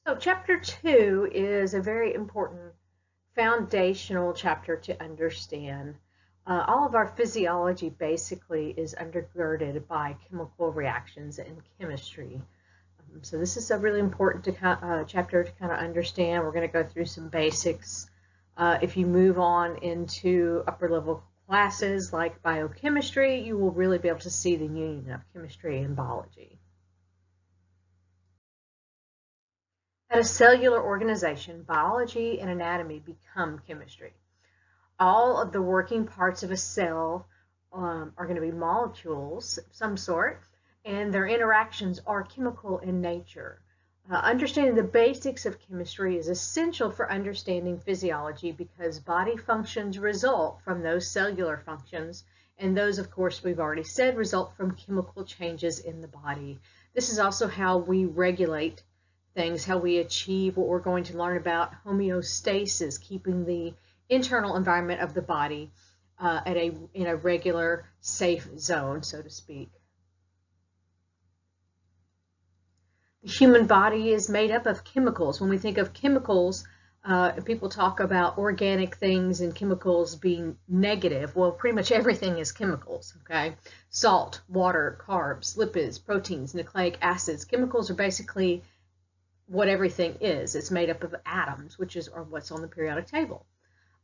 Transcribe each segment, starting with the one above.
So chapter 2 is a very important foundational chapter to understand. All of our physiology basically is undergirded by chemical reactions and chemistry. So this is a really important chapter to kind of understand. We're going to go through some basics. If you move on into upper level classes like biochemistry, you will really be able to see the union of chemistry and biology. At a cellular organization, biology and anatomy become chemistry. All of the working parts of a cell are going to be molecules of some sort, and their interactions are chemical in nature. Understanding the basics of chemistry is essential for understanding physiology because body functions result from those cellular functions, and those, of course, we've already said, result from chemical changes in the body. This is also how we regulate things, how we achieve what we're going to learn about homeostasis, keeping the internal environment of the body in a regular, safe zone, so to speak. The human body is made up of chemicals. When we think of chemicals, people talk about organic things and chemicals being negative. Well, pretty much everything is chemicals, okay? Salt, water, carbs, lipids, proteins, nucleic acids. Chemicals are basically what everything is. It's made up of atoms, which is what's on the periodic table.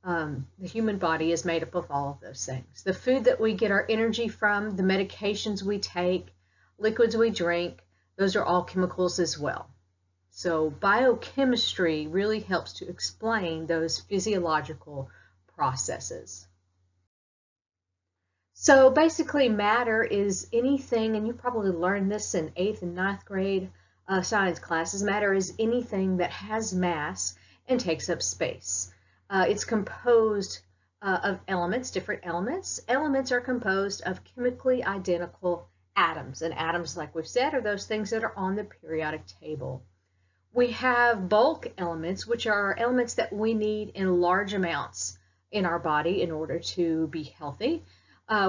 The human body is made up of all of those things. The food that we get our energy from, the medications we take, liquids we drink, those are all chemicals as well. So biochemistry really helps to explain those physiological processes. So basically matter is anything, and you probably learned this in 8th and 9th grade science classes, matter is anything that has mass and takes up space. It's composed of elements, different elements. Elements are composed of chemically identical atoms, and atoms, like we've said, are those things that are on the periodic table. We have bulk elements, which are elements that we need in large amounts in our body in order to be healthy.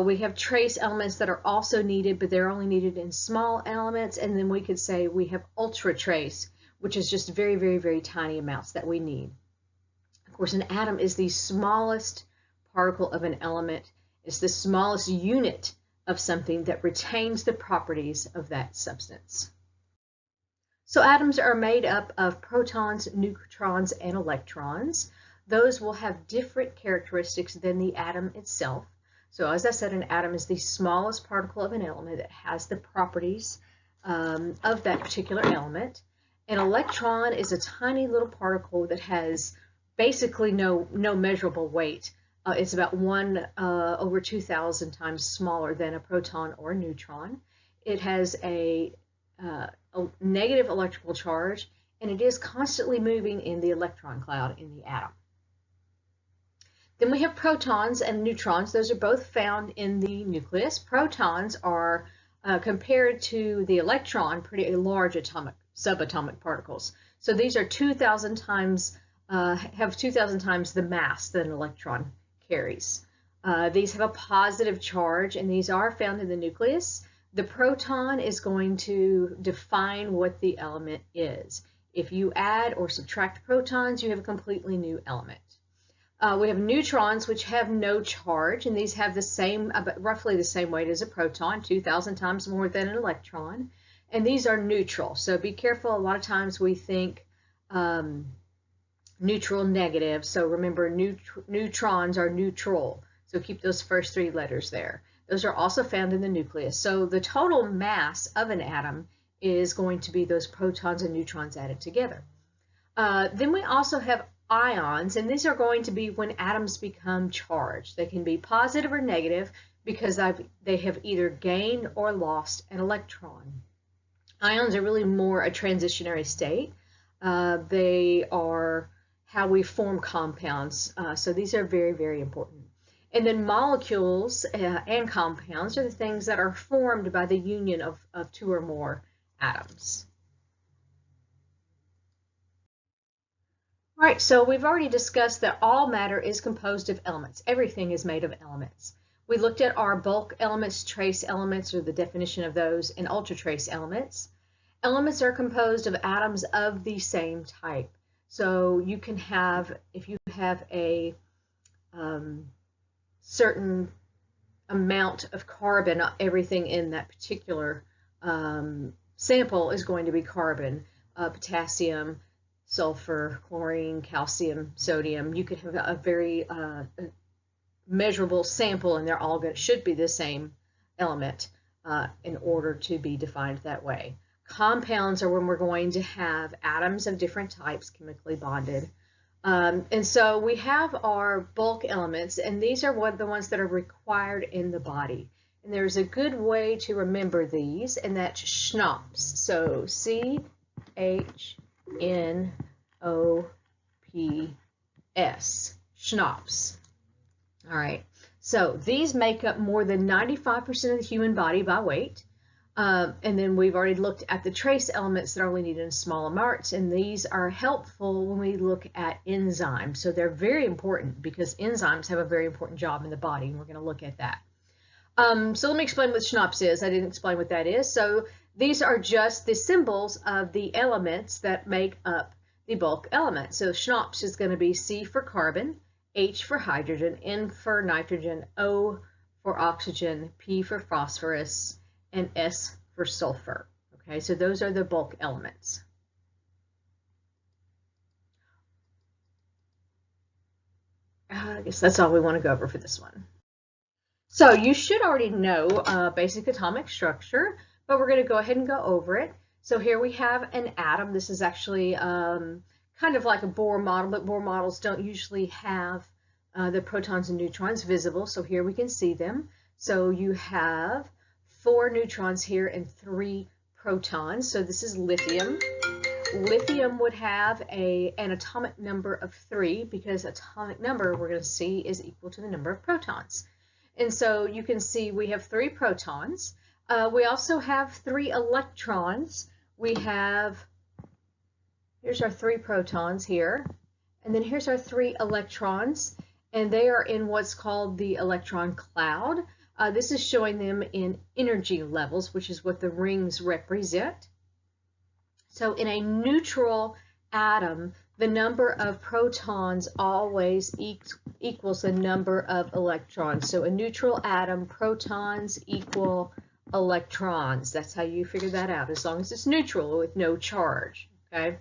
We have trace elements that are also needed, but they're only needed in small elements. And then we could say we have ultra trace, which is just very, very, very tiny amounts that we need. Of course, an atom is the smallest particle of an element. It's the smallest unit of something that retains the properties of that substance. So atoms are made up of protons, neutrons, and electrons. Those will have different characteristics than the atom itself. So as I said, an atom is the smallest particle of an element that has the properties of that particular element. An electron is a tiny little particle that has basically no measurable weight. It's about 1 over 2,000 times smaller than a proton or a neutron. It has a negative electrical charge, and it is constantly moving in the electron cloud in the atom. Then we have protons and neutrons. Those are both found in the nucleus. Protons are, compared to the electron, pretty large subatomic particles. So these are 2,000 times, have 2,000 times the mass that an electron carries. These have a positive charge, and these are found in the nucleus. The proton is going to define what the element is. If you add or subtract protons, you have a completely new element. We have neutrons, which have no charge, and these have the same, roughly the same weight as a proton, 2,000 times more than an electron, and these are neutral. So be careful. A lot of times we think neutral, negative. So remember, neutrons are neutral. So keep those first 3 letters there. Those are also found in the nucleus. So the total mass of an atom is going to be those protons and neutrons added together. Then we also have ions, and these are going to be when atoms become charged. They can be positive or negative because they have either gained or lost an electron. Ions are really more a transitionary state. They are how we form compounds. So these are very, very important. And then molecules and compounds are the things that are formed by the union of 2 or more atoms. All right, so we've already discussed that all matter is composed of elements. Everything is made of elements. We looked at our bulk elements, trace elements, or the definition of those, and ultra trace elements. Elements are composed of atoms of the same type. So you can have, if you have a certain amount of carbon, everything in that particular sample is going to be carbon, potassium, sulfur, chlorine, calcium, sodium. You could have a very measurable sample, and they're all should be the same element in order to be defined that way. Compounds are when we're going to have atoms of different types chemically bonded. And so we have our bulk elements, and these are the ones that are required in the body. And there's a good way to remember these, and that's SNOPs. So CHNOPS, SNOPs. All right, so these make up more than 95% of the human body by weight. And then we've already looked at the trace elements that are only needed in small amounts, and these are helpful when we look at enzymes. So they're very important because enzymes have a very important job in the body, and we're going to look at that. So let me explain what SNOPs is. I didn't explain what that is. So these are just the symbols of the elements that make up the bulk element. So SNOPs is going to be C for carbon, H for hydrogen, N for nitrogen, O for oxygen, P for phosphorus, and S for sulfur. Okay, so those are the bulk elements. I guess that's all we want to go over for this one. So you should already know basic atomic structure, but we're going to go ahead and go over it. So here we have an atom. This is actually kind of like a Bohr model, but Bohr models don't usually have the protons and neutrons visible. So here we can see them. So you have 4 neutrons here and 3 protons. So this is lithium. Lithium would have an atomic number of 3 because atomic number, we're going to see, is equal to the number of protons. And so you can see we have 3 protons. We also have 3 electrons. Here's our 3 protons here. And then here's our 3 electrons. And they are in what's called the electron cloud. This is showing them in energy levels, which is what the rings represent. So in a neutral atom, the number of protons always equals the number of electrons. So a neutral atom, protons equal electrons. That's how you figure that out, as long as it's neutral with no charge. Okay.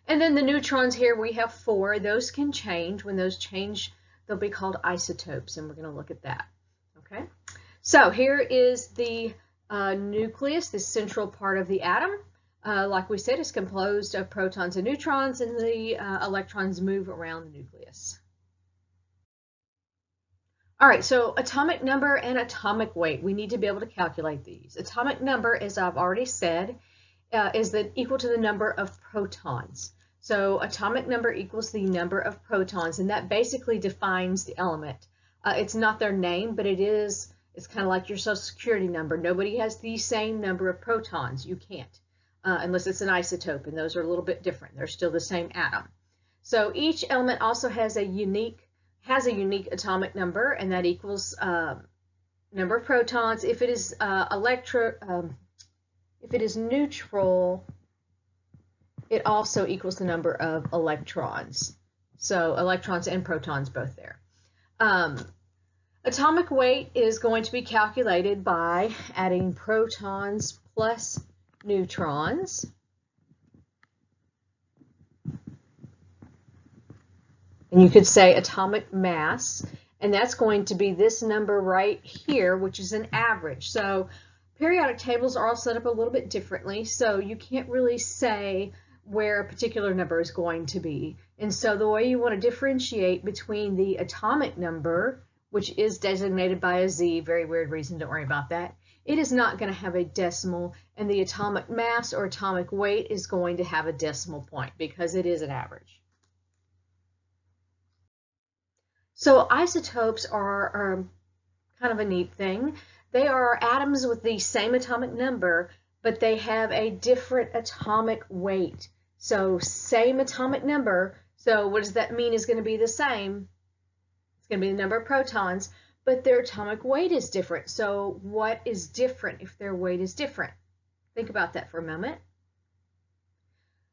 And then the neutrons here, we have 4. Those can change. When those change, they'll be called isotopes, and we're going to look at that. Okay, so here is the nucleus, the central part of the atom. Like we said, it's composed of protons and neutrons, and the electrons move around the nucleus. All right, so atomic number and atomic weight. We need to be able to calculate these. Atomic number, as I've already said, is equal to the number of protons. So atomic number equals the number of protons, and that basically defines the element. It's not their name, but it's kind of like your social security number. Nobody has the same number of protons. You can't, unless it's an isotope, and those are a little bit different. They're still the same atom. So each element also has a unique atomic number, and that equals number of protons. If it is neutral, it also equals the number of electrons. So electrons and protons both there. Atomic weight is going to be calculated by adding protons plus neutrons. And you could say atomic mass, and that's going to be this number right here, which is an average. So periodic tables are all set up a little bit differently, so you can't really say where a particular number is going to be. And so the way you want to differentiate between the atomic number, which is designated by a Z, very weird reason, don't worry about that. It is not going to have a decimal, and the atomic mass or atomic weight is going to have a decimal point because it is an average. So isotopes are kind of a neat thing. They are atoms with the same atomic number, but they have a different atomic weight. So same atomic number, so what does that mean is going to be the same? It's going to be the number of protons, but their atomic weight is different. So what is different if their weight is different? Think about that for a moment.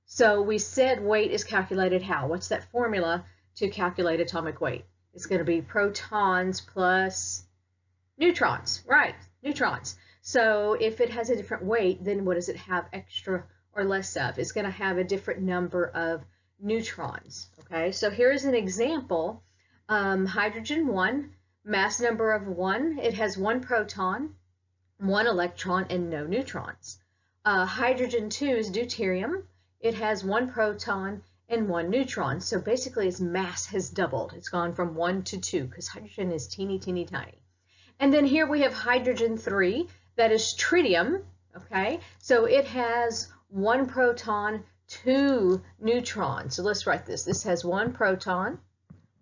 So we said weight is calculated how? What's that formula to calculate atomic weight? It's going to be protons plus neutrons, right? Neutrons. So if it has a different weight, then what does it have extra or less of? It's going to have a different number of neutrons, okay? So here's an example. Hydrogen 1, mass number of 1. It has 1 proton, 1 electron, and no neutrons. Hydrogen 2 is deuterium. It has 1 proton and 1 neutron. So basically its mass has doubled. It's gone from 1 to 2 because hydrogen is teeny, teeny, tiny. And then here we have hydrogen 3. That is tritium, okay? So it has 1 proton, 2 neutrons. So let's write this. This has 1 proton,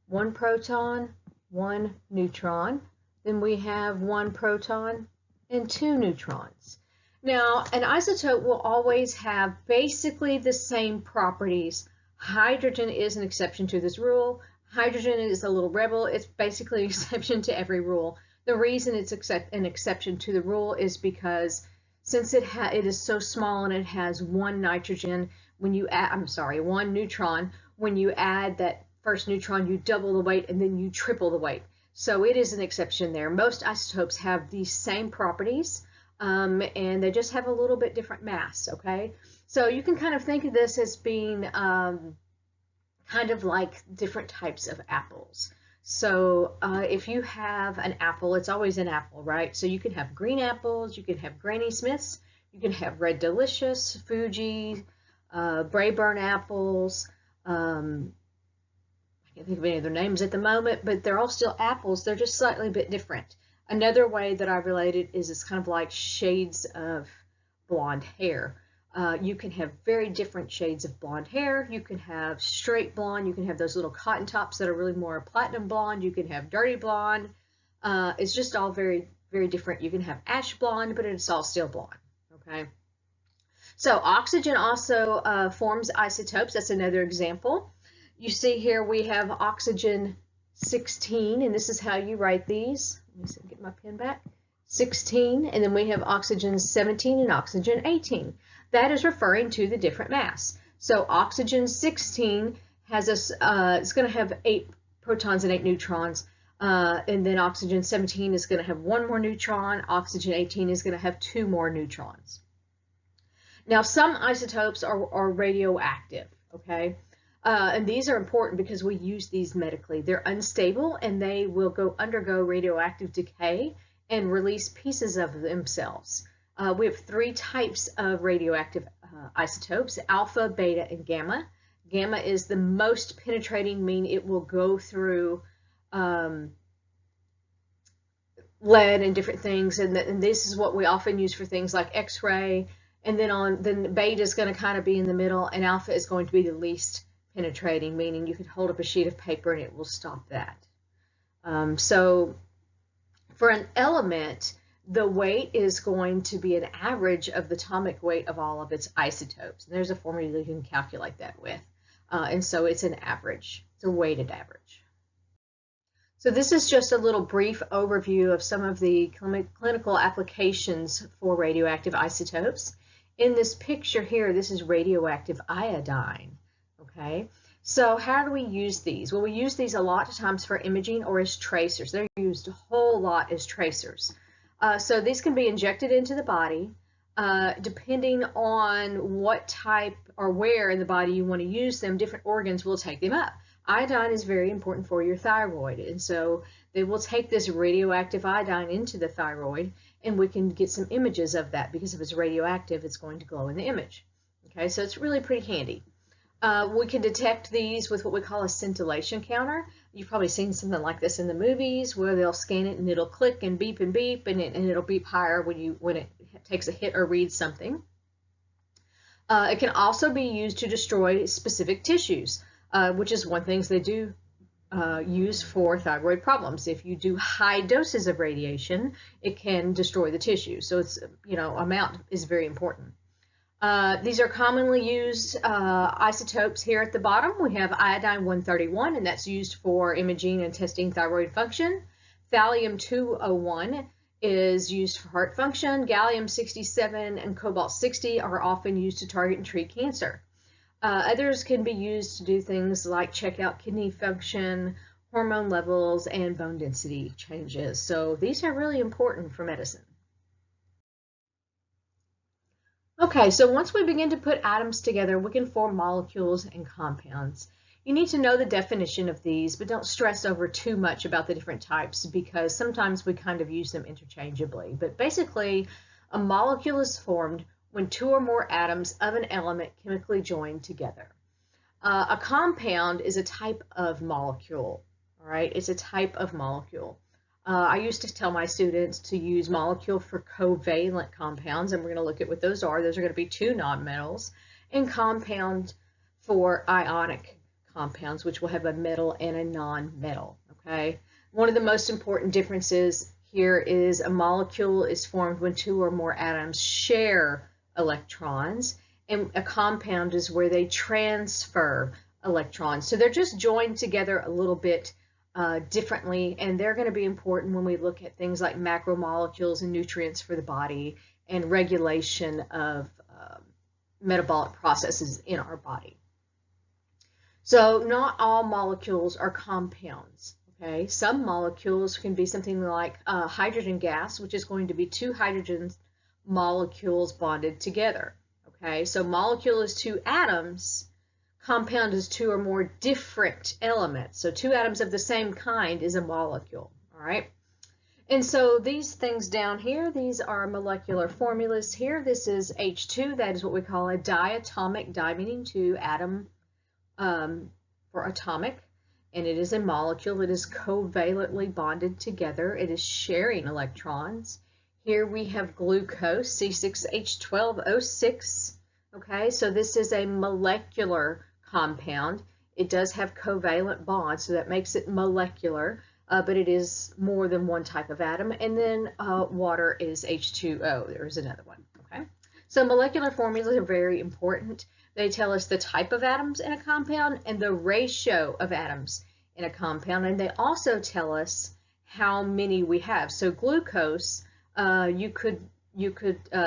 1 proton, 1 neutron. Then we have 1 proton and 2 neutrons. Now, an isotope will always have basically the same properties. Hydrogen is an exception to this rule. Hydrogen is a little rebel. It's basically an exception to every rule. The reason it's an exception to the rule is because since it is so small and it has 1 nitrogen, when you add, 1 neutron, when you add that first neutron, you double the weight and then you triple the weight. So it is an exception there. Most isotopes have these same properties. And they just have a little bit different mass, okay? So you can kind of think of this as being kind of like different types of apples. So if you have an apple, it's always an apple, right? So you can have green apples, you can have Granny Smiths, you can have Red Delicious, Fuji, Brayburn apples. I can't think of any other names at the moment, but they're all still apples. They're just slightly a bit different. Another way that I relate it is it's kind of like shades of blonde hair. You can have very different shades of blonde hair. You can have straight blonde. You can have those little cotton tops that are really more platinum blonde. You can have dirty blonde. It's just all very, very different. You can have ash blonde, but it's all still blonde, okay? So oxygen also forms isotopes. That's another example. You see here we have oxygen 16, and this is how you write these. Let me see, get my pen back. 16, and then we have oxygen 17 and oxygen 18. That is referring to the different mass. So oxygen 16 has it's going to have 8 protons and 8 neutrons, and then oxygen 17 is going to have 1 more neutron. Oxygen 18 is going to have 2 more neutrons. Now, some isotopes are radioactive, okay? And these are important because we use these medically. They're unstable and they will undergo radioactive decay and release pieces of themselves. We have 3 types of radioactive isotopes: alpha, beta, and gamma. Gamma is the most penetrating, meaning it will go through lead and different things, and this is what we often use for things like X-ray. And then beta is going to kind of be in the middle, and alpha is going to be the least penetrating, meaning you could hold up a sheet of paper and it will stop that. So for an element, the weight is going to be an average of the atomic weight of all of its isotopes. And there's a formula you can calculate that with. And so it's an average. It's a weighted average. So this is just a little brief overview of some of the clinical applications for radioactive isotopes. In this picture here, this is radioactive iodine. Okay, so how do we use these? Well, we use these a lot of times for imaging or as tracers. They're used a whole lot as tracers. So these can be injected into the body. Depending on what type or where in the body you want to use them, different organs will take them up. Iodine is very important for your thyroid, and so they will take this radioactive iodine into the thyroid, and we can get some images of that because if it's radioactive, it's going to glow in the image. Okay, so it's really pretty handy. We can detect these with what we call a scintillation counter. You've probably seen something like this in the movies where they'll scan it and it'll click and beep, and it'll beep higher when it takes a hit or reads something. It can also be used to destroy specific tissues, which is one thing they do use for thyroid problems. If you do high doses of radiation, it can destroy the tissue. So it's, amount is very important. These are commonly used isotopes here at the bottom. We have iodine-131, and that's used for imaging and testing thyroid function. Thallium-201 is used for heart function. Gallium-67 and cobalt-60 are often used to target and treat cancer. Others can be used to do things like check out kidney function, hormone levels, and bone density changes. So these are really important for medicine. Okay, so once we begin to put atoms together, we can form molecules and compounds. You need to know the definition of these, but don't stress over too much about the different types because sometimes we kind of use them interchangeably. But basically, a molecule is formed when two or more atoms of an element chemically join together. A compound is a type of molecule, all right? It's a type of molecule. I used to tell my students to use molecule for covalent compounds, and we're going to look at what those are. Those are going to be two nonmetals, and compound for ionic compounds, which will have a metal and a non-metal, okay? One of the most important differences here is a molecule is formed when two or more atoms share electrons, and a compound is where they transfer electrons. So they're just joined together a little bit differently, and they're going to be important when we look at things like macromolecules and nutrients for the body and regulation of metabolic processes in our body. So not all molecules are compounds. Okay, some molecules can be something like hydrogen gas, which is going to be two hydrogen molecules bonded together. Okay, so molecule is two atoms. Compound is two or more different elements. So two atoms of the same kind is a molecule, all right? And so these things down here, these are molecular formulas here. This is H2, that is what we call a diatomic, di meaning two, atom for atomic, and it is a molecule that is covalently bonded together. It is sharing electrons. Here we have glucose, C6H12O6, okay? So this is a molecular compound. It does have covalent bonds, so that makes it molecular, but it is more than one type of atom. And then water is H2O. There's another one, okay? So molecular formulas are very important. They tell us the type of atoms in a compound and the ratio of atoms in a compound, and they also tell us how many we have. So glucose, you could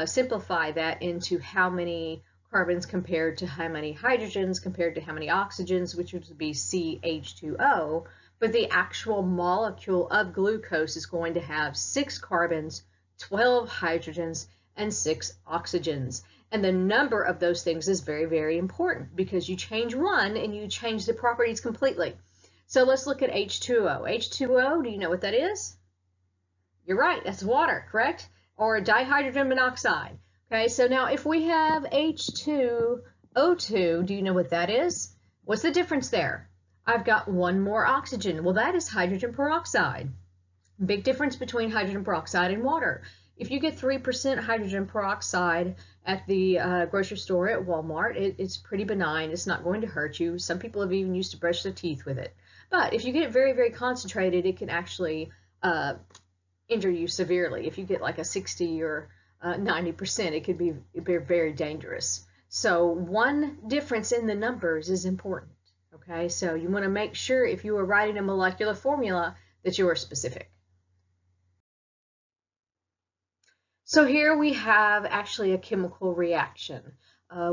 simplify that into how many carbons compared to how many hydrogens compared to how many oxygens, which would be CH2O, but the actual molecule of glucose is going to have 6 carbons, 12 hydrogens, and 6 oxygens. And the number of those things is very, very important because you change one and you change the properties completely. So let's look at H2O. H2O, do you know what that is? You're right, that's water, correct? Or dihydrogen monoxide. Okay, so now if we have H2O2, do you know what that is? What's the difference there? I've got one more oxygen. Well, that is hydrogen peroxide. Big difference between hydrogen peroxide and water. If you get 3% hydrogen peroxide at the grocery store at Walmart, it's pretty benign. It's not going to hurt you. Some people have even used to brush their teeth with it. But if you get it very, very concentrated, it can actually injure you severely. If you get like a 60 or 90%, it could be very dangerous. So one difference in the numbers is important. Okay, so you want to make sure if you are writing a molecular formula that you are specific. So here we have actually a chemical reaction.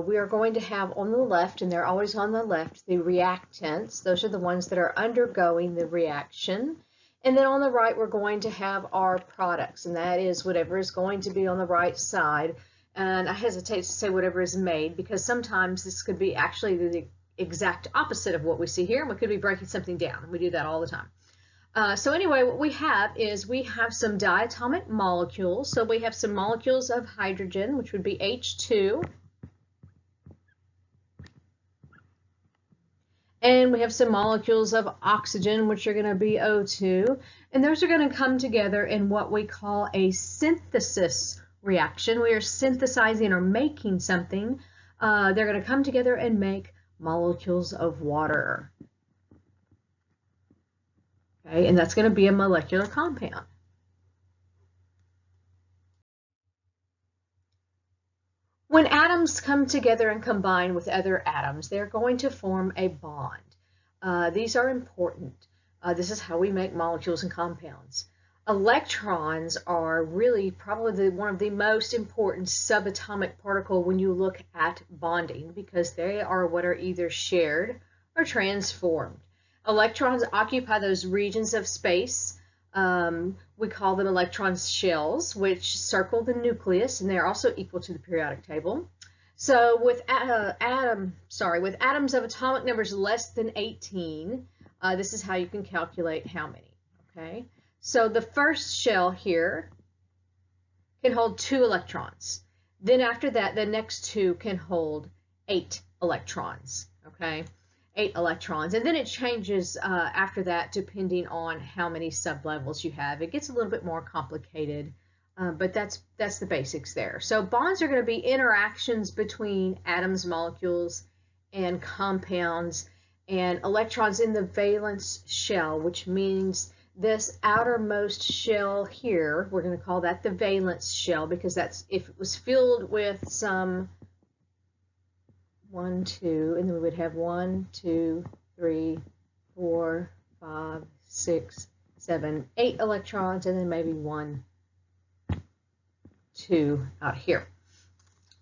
We are going to have on the left, and they're always on the left, the reactants. Those are the ones that are undergoing the reaction. And then on the right, we're going to have our products, and that is whatever is going to be on the right side. And I hesitate to say whatever is made because sometimes this could be actually the exact opposite of what we see here, and we could be breaking something down. We do that all the time. So anyway, what we have is we have some diatomic molecules. So we have some molecules of hydrogen, which would be H2. And we have some molecules of oxygen, which are going to be O2. And those are going to come together in what we call a synthesis reaction. We are synthesizing or making something. They're going to come together and make molecules of water. Okay, and that's going to be a molecular compound. When atoms come together and combine with other atoms, they're going to form a bond. These are important. This is how we make molecules and compounds. Electrons are really probably one of the most important subatomic particle when you look at bonding, because they are what are either shared or transformed. Electrons occupy those regions of space. We call them electron shells, which circle the nucleus, and they are also equal to the periodic table. So with atoms of atomic numbers less than 18, this is how you can calculate how many. Okay. So the first shell here can hold 2 electrons. Then after that, the next 2 can hold 8 electrons. Okay, 8 electrons. And then it changes after that depending on how many sublevels you have. It gets a little bit more complicated, but that's the basics there. So bonds are going to be interactions between atoms, molecules, and compounds, and electrons in the valence shell, which means this outermost shell here, we're going to call that the valence shell, because that's if it was filled with some 1, 2, and then we would have 1, 2, 3, 4, 5, 6, 7, 8 electrons, and then maybe 1, 2 out here.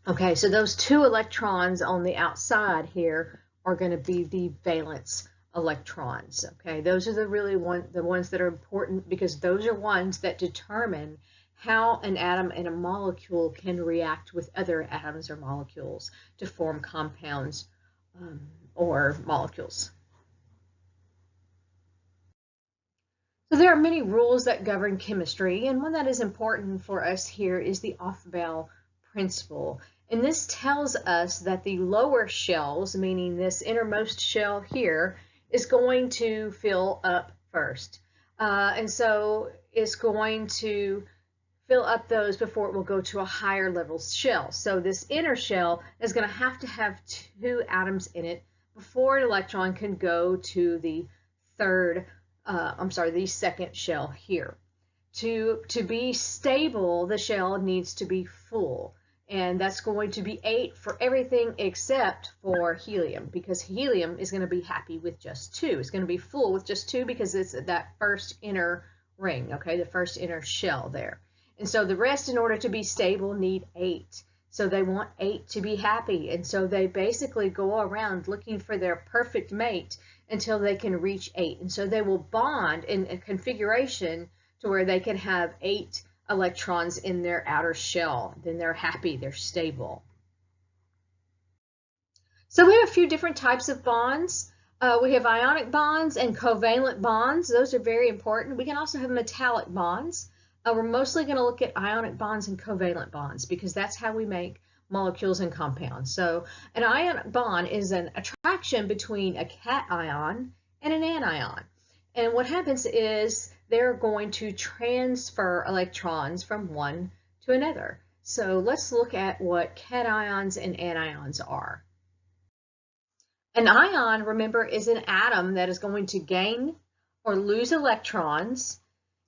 Okay, so those 2 electrons on the outside here are going to be the valence electrons. Okay, those are the ones that are important, because those are ones that determine how an atom and a molecule can react with other atoms or molecules to form compounds or molecules. So there are many rules that govern chemistry, and one that is important for us here is the off-bell principle. And this tells us that the lower shells, meaning this innermost shell here, is going to fill up first. And so it's going to fill up those before it will go to a higher level shell. So this inner shell is going to have 2 atoms in it before an electron can go to the the second shell here. To be stable, the shell needs to be full. And that's going to be 8 for everything except for helium, because helium is going to be happy with just 2. It's going to be full with just 2 because it's that first inner ring, okay, the first inner shell there. And so the rest, in order to be stable, need 8. So they want 8 to be happy. And so they basically go around looking for their perfect mate until they can reach 8. And so they will bond in a configuration to where they can have 8 electrons in their outer shell. Then they're happy, they're stable. So we have a few different types of bonds. We have ionic bonds and covalent bonds. Those are very important. We can also have metallic bonds. We're mostly going to look at ionic bonds and covalent bonds, because that's how we make molecules and compounds. So an ionic bond is an attraction between a cation and an anion. And what happens is they're going to transfer electrons from one to another. So let's look at what cations and anions are. An ion, remember, is an atom that is going to gain or lose electrons.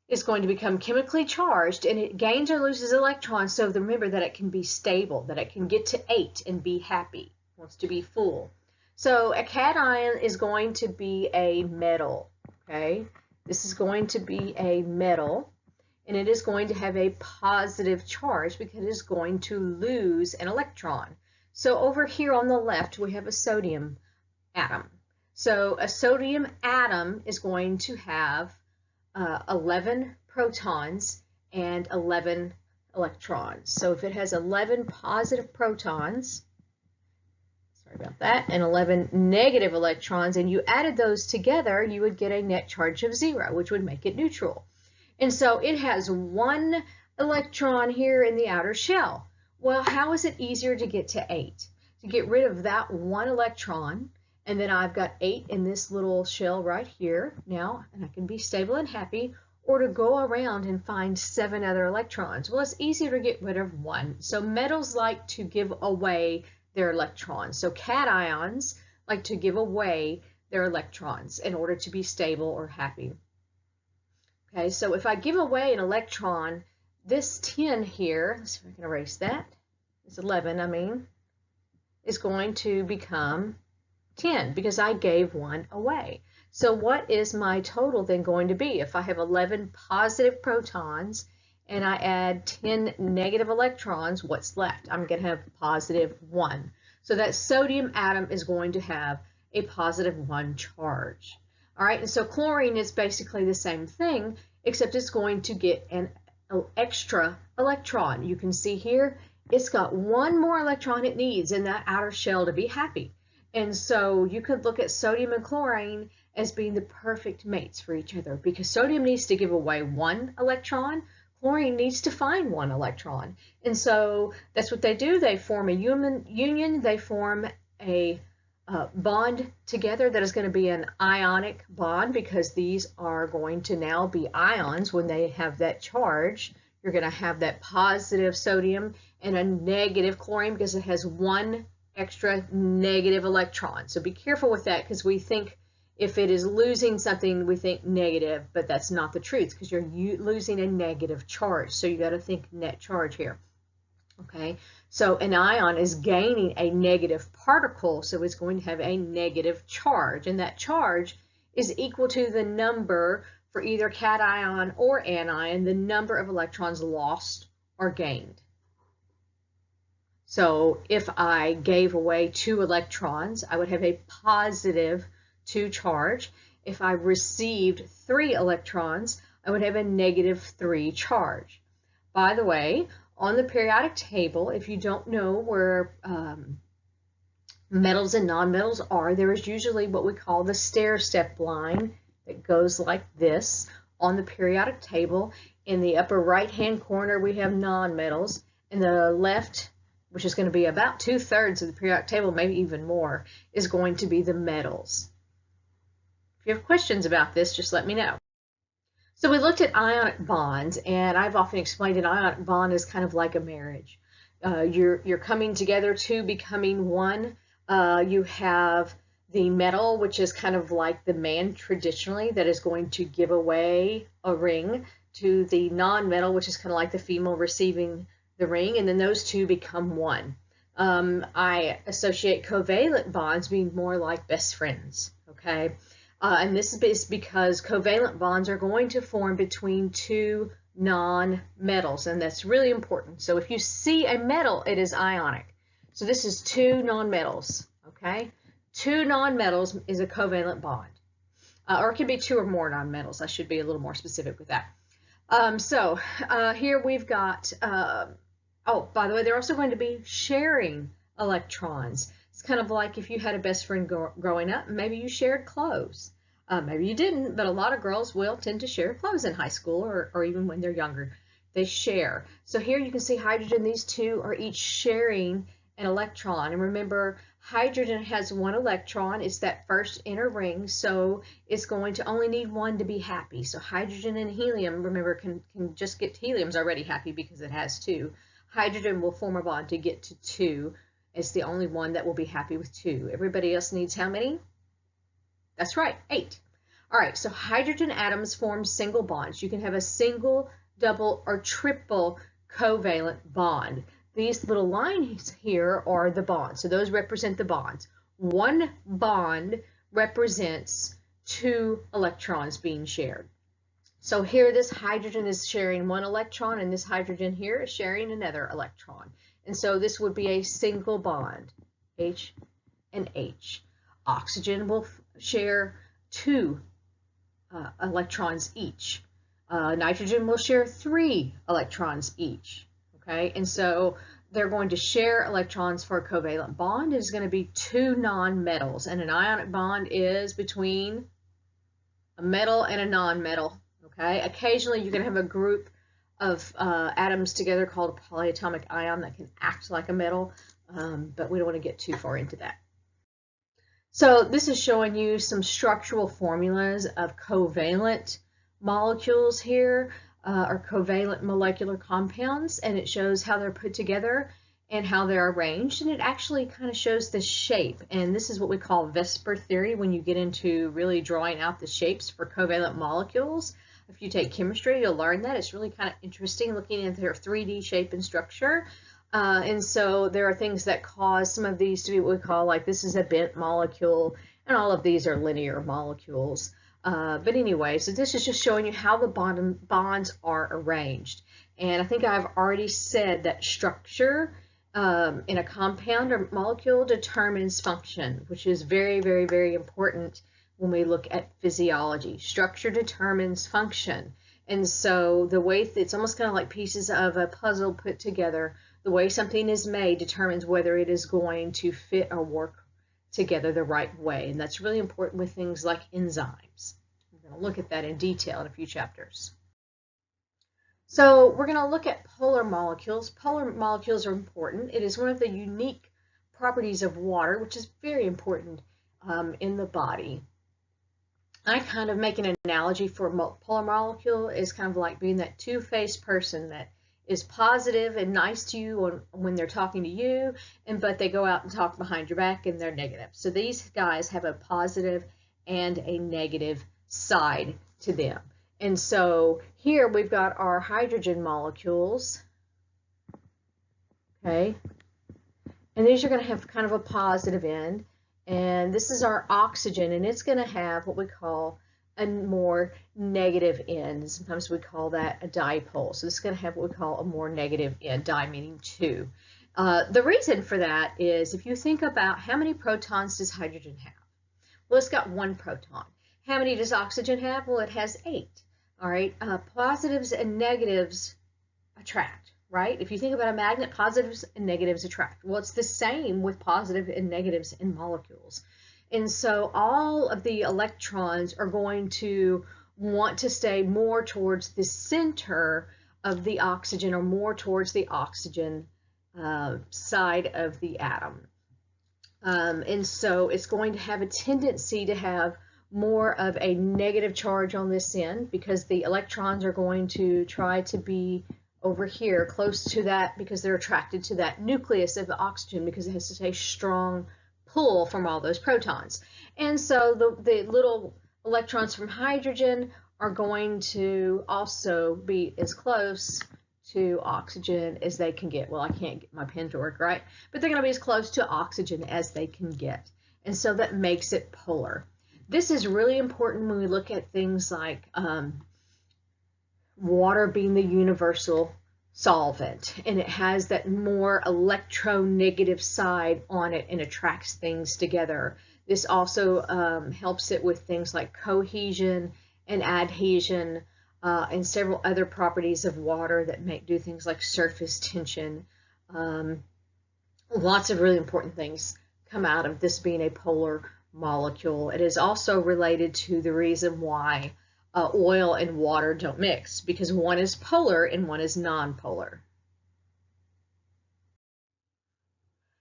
It's going to become chemically charged, and it gains or loses electrons, so remember that it can be stable, that it can get to 8 and be happy, wants to be full. So a cation is going to be a metal, okay? This is going to be a metal, and it is going to have a positive charge because it is going to lose an electron. So over here on the left, we have a sodium atom. So a sodium atom is going to have 11 protons and 11 electrons. So if it has 11 positive protons, sorry about that, and 11 negative electrons, and you added those together, you would get a net charge of 0, which would make it neutral. And so it has 1 electron here in the outer shell. Well, how is it easier to get to 8? To get rid of that 1 electron, and then I've got 8 in this little shell right here now, and I can be stable and happy, or to go around and find 7 other electrons. Well, it's easier to get rid of 1. So metals like to give away their electrons. So cations like to give away their electrons in order to be stable or happy. Okay, so if I give away an electron, this 10 here, let's see if I can erase that, it's 11, I mean, is going to become 10 because I gave one away. So what is my total then going to be? If I have 11 positive protons and I add 10 negative electrons, what's left? I'm going to have positive 1. So that sodium atom is going to have a positive 1 charge. All right, and so chlorine is basically the same thing, except it's going to get an extra electron. You can see here, it's got one more electron it needs in that outer shell to be happy. And so you could look at sodium and chlorine as being the perfect mates for each other, because sodium needs to give away one electron, chlorine needs to find one electron. And so that's what they do. They form a union, they form a bond together that is going to be an ionic bond, because these are going to now be ions when they have that charge. You're going to have that positive sodium and a negative chlorine because it has one extra negative electron. So be careful with that, because we think if it is losing something, we think negative, but that's not the truth, because you're losing a negative charge. So you got to think net charge here. Okay, so an ion is gaining a negative particle, so it's going to have a negative charge, and that charge is equal to the number for either cation or anion, the number of electrons lost or gained. So if I gave away 2 electrons, I would have a positive 2 charge. If I received 3 electrons, I would have a negative 3 charge. By the way, on the periodic table, if you don't know where metals and nonmetals are, there is usually what we call the stair-step line that goes like this on the periodic table. In the upper right-hand corner, we have nonmetals. In the left, which is going to be about 2/3 of the periodic table, maybe even more, is going to be the metals. If you have questions about this, just let me know. So we looked at ionic bonds, and I've often explained an ionic bond is kind of like a marriage. You're coming together, two becoming one. You have the metal, which is kind of like the man traditionally that is going to give away a ring, to the non-metal, which is kind of like the female receiving the ring, and then those two become one. I associate covalent bonds being more like best friends, okay? And this is because covalent bonds are going to form between 2 non-metals, and that's really important. So if you see a metal, it is ionic. So this is 2 non-metals, okay? 2 non-metals is a covalent bond. Or it can be 2 or more non-metals. I should be a little more specific with that. Here we've got, oh, by the way, they're also going to be sharing electrons. It's kind of like if you had a best friend growing up, maybe you shared clothes. Maybe you didn't, but a lot of girls will tend to share clothes in high school or even when they're younger. They share. So here you can see hydrogen, these two are each sharing an electron. And remember, hydrogen has 1 electron. It's that first inner ring, so it's going to only need 1 to be happy. So hydrogen and helium, remember, can just get, helium's already happy because it has 2. Hydrogen will form a bond to get to 2. It's the only one that will be happy with 2. Everybody else needs how many? That's right, 8. All right, so hydrogen atoms form single bonds. You can have a single, double, or triple covalent bond. These little lines here are the bonds. So those represent the bonds. 1 bond represents 2 electrons being shared. So here this hydrogen is sharing 1 electron, and this hydrogen here is sharing another electron. And so this would be a single bond, H and H. Oxygen will share 2 electrons each. Nitrogen will share 3 electrons each. Okay, and so they're going to share electrons for a covalent bond. It's going to be 2 non-metals, and an ionic bond is between a metal and a non-metal. Okay, occasionally you can have a group of atoms together called a polyatomic ion that can act like a metal, but we don't want to get too far into that. So this is showing you some structural formulas of covalent molecules here, or covalent molecular compounds, and it shows how they're put together and how they're arranged, and it actually kind of shows the shape. And this is what we call Vesper theory when you get into really drawing out the shapes for covalent molecules. If you take chemistry, you'll learn that. It's really kind of interesting looking at their 3D shape and structure. And so there are things that cause some of these to be what we call, like, this is a bent molecule, and all of these are linear molecules. But anyway, so this is just showing you how the bonds are arranged. And I think I've already said that structure in a compound or molecule determines function, which is very, very, very important when we look at physiology. Structure determines function. And so the way it's almost kind of like pieces of a puzzle put together. The way something is made determines whether it is going to fit or work together the right way. And that's really important with things like enzymes. We're going to look at that in detail in a few chapters. So we're going to look at polar molecules. Polar molecules are important. It is one of the unique properties of water, which is very important in the body. I kind of make an analogy for a polar molecule is kind of like being that two-faced person that is positive and nice to you when they're talking to you, but they go out and talk behind your back and they're negative. So these guys have a positive and a negative side to them. And so here we've got our hydrogen molecules, okay? And these are going to have kind of a positive end. And this is our oxygen, and it's going to have what we call a more negative end. Sometimes we call that a dipole. So this is going to have what we call a more negative end, di meaning two. The reason for that is if you think about how many protons does hydrogen have? Well, it's got one proton. How many does oxygen have? Well, it has 8. All right, positives and negatives attract, right? If you think about a magnet, positives and negatives attract. Well, it's the same with positive and negatives in molecules. And so all of the electrons are going to want to stay more towards the center of the oxygen or more towards the oxygen side of the atom. And so it's going to have a tendency to have more of a negative charge on this end because the electrons are going to try to be over here close to that because they're attracted to that nucleus of the oxygen because it has to take strong pull from all those protons. And so the little electrons from hydrogen are going to also be as close to oxygen as they can get. Well, I can't get my pen to work right, but they're going to be as close to oxygen as they can get. And so that makes it polar. This is really important when we look at things like water being the universal solvent, and it has that more electronegative side on it and attracts things together. This also helps it with things like cohesion and adhesion and several other properties of water that do things like surface tension. Lots of really important things come out of this being a polar molecule. It is also related to the reason why oil and water don't mix, because one is polar and one is nonpolar.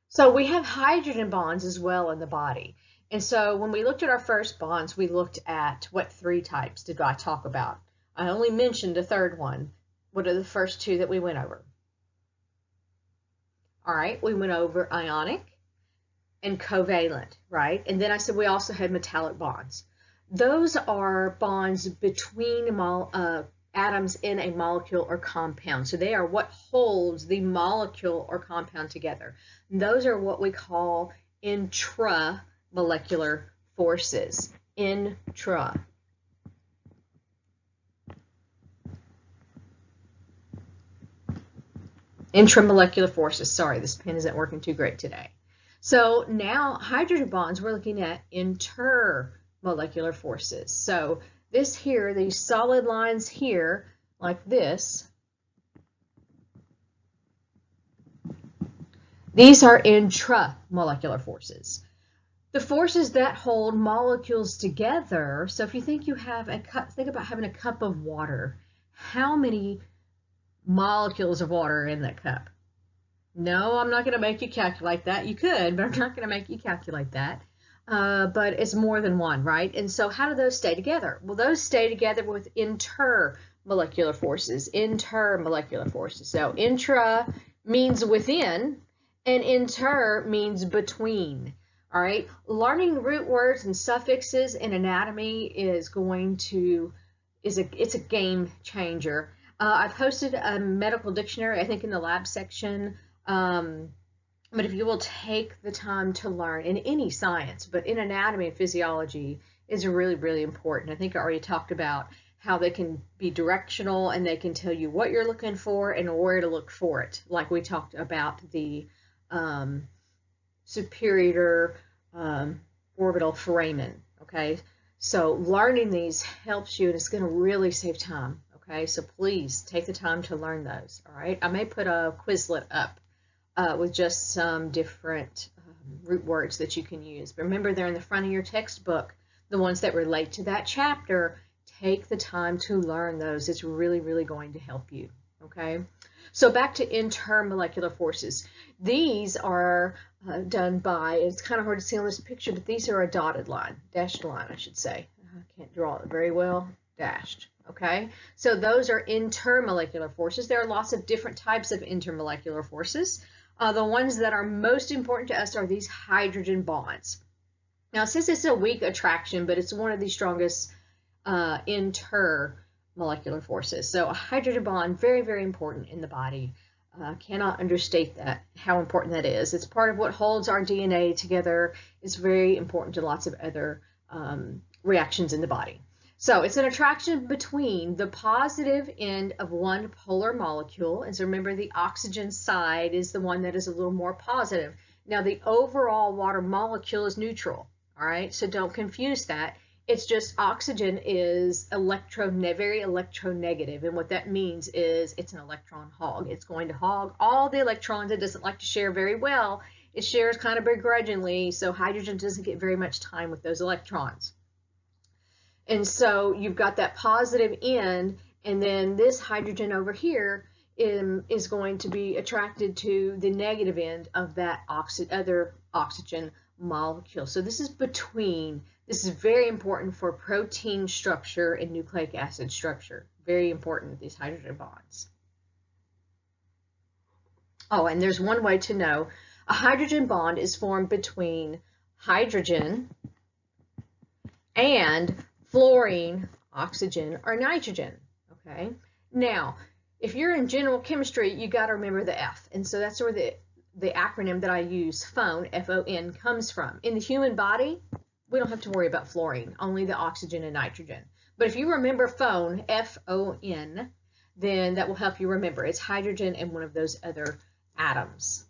So we have hydrogen bonds as well in the body. And so when we looked at our first bonds, we looked at what 3 types did I talk about? I only mentioned a third one. What are the first 2 that we went over? All right, we went over ionic and covalent, right? And then I said we also had metallic bonds. Those are bonds between atoms in a molecule or compound. So they are what holds the molecule or compound together. And those are what we call intramolecular forces. Intramolecular forces. Sorry, this pen isn't working too great today. So now hydrogen bonds, we're looking at intermolecular forces. So this here, these solid lines here, like this, these are intramolecular forces. The forces that hold molecules together, so if you think you have a cup, think about having a cup of water. How many molecules of water are in that cup? No, I'm not going to make you calculate that. You could, but I'm not going to make you calculate that. But it's more than one, right? And so how do those stay together? Well, those stay together with intermolecular forces. Intermolecular forces. So intra means within, and inter means between. All right. Learning root words and suffixes in anatomy is it's a game changer. I've posted a medical dictionary, I think, in the lab section But if you will take the time to learn in any science, but in anatomy and physiology is really, really important. I think I already talked about how they can be directional and they can tell you what you're looking for and where to look for it. Like we talked about the superior orbital foramen, okay? So learning these helps you and it's going to really save time, okay? So please take the time to learn those, all right? I may put a Quizlet up with just some different root words that you can use. But remember, they're in the front of your textbook, the ones that relate to that chapter. Take the time to learn those. It's really, really going to help you, okay? So back to intermolecular forces. These are done by, it's kind of hard to see on this picture, but these are a dotted line, dashed line, I should say. I can't draw it very well, dashed, okay? So those are intermolecular forces. There are lots of different types of intermolecular forces. The ones that are most important to us are these hydrogen bonds. Now, since it's a weak attraction, but it's one of the strongest intermolecular forces. So a hydrogen bond, very, very important in the body. Cannot understate that, how important that is. It's part of what holds our DNA together. It's very important to lots of other reactions in the body. So it's an attraction between the positive end of one polar molecule. And so remember, the oxygen side is the one that is a little more positive. Now, the overall water molecule is neutral, all right? So don't confuse that. It's just oxygen is very electronegative. And what that means is it's an electron hog. It's going to hog all the electrons. It doesn't like to share very well. It shares kind of begrudgingly. So hydrogen doesn't get very much time with those electrons. And so you've got that positive end, and then this hydrogen over here is going to be attracted to the negative end of that other oxygen molecule. So this is between. This is very important for protein structure and nucleic acid structure. Very important, these hydrogen bonds. Oh, and there's one way to know. A hydrogen bond is formed between hydrogen and fluorine, oxygen, or nitrogen, okay? Now, if you're in general chemistry, you got to remember the F, and so that's where the acronym that I use, FON, F-O-N, comes from. In the human body, we don't have to worry about fluorine, only the oxygen and nitrogen. But if you remember FON, F-O-N, then that will help you remember. It's hydrogen and one of those other atoms.